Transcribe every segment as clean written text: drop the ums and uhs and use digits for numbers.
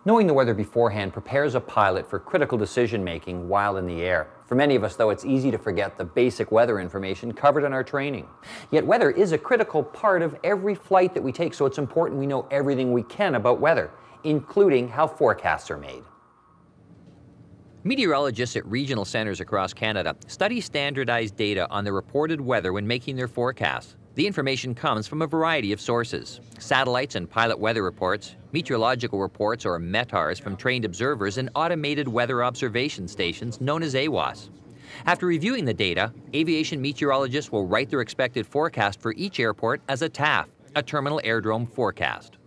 Knowing the weather beforehand prepares a pilot for critical decision-making while in the air. For many of us, though, it's easy to forget the basic weather information covered in our training. Yet weather is a critical part of every flight that we take, so it's important we know everything we can about weather, including how forecasts are made. Meteorologists at regional centers across Canada study standardized data on the reported weather when making their forecasts. The information comes from a variety of sources: satellites and pilot weather reports, meteorological reports or METARs from trained observers, and automated weather observation stations known as AWOS. After reviewing the data, aviation meteorologists will write their expected forecast for each airport as a TAF, a terminal airdrome forecast.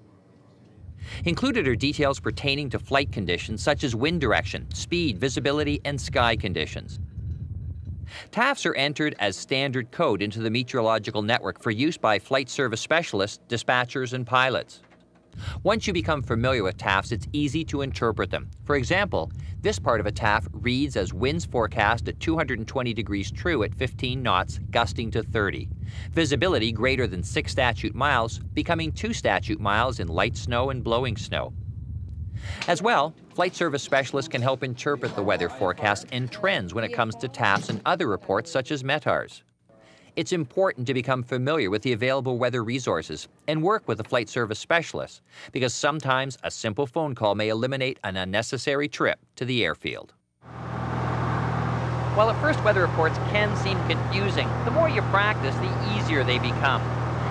Included are details pertaining to flight conditions such as wind direction, speed, visibility, and sky conditions. TAFs are entered as standard code into the meteorological network for use by flight service specialists, dispatchers, and pilots. Once you become familiar with TAFs, it's easy to interpret them. For example, this part of a TAF reads as winds forecast at 220 degrees true at 15 knots, gusting to 30. Visibility greater than 6 statute miles, becoming 2 statute miles in light snow and blowing snow. As well, flight service specialists can help interpret the weather forecasts and trends when it comes to TAFs and other reports such as METARs. It's important to become familiar with the available weather resources and work with a flight service specialist, because sometimes a simple phone call may eliminate an unnecessary trip to the airfield. While at first weather reports can seem confusing, the more you practice, the easier they become.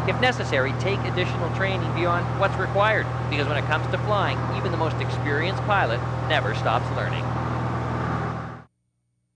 If necessary, take additional training beyond what's required, because when it comes to flying, even the most experienced pilot never stops learning.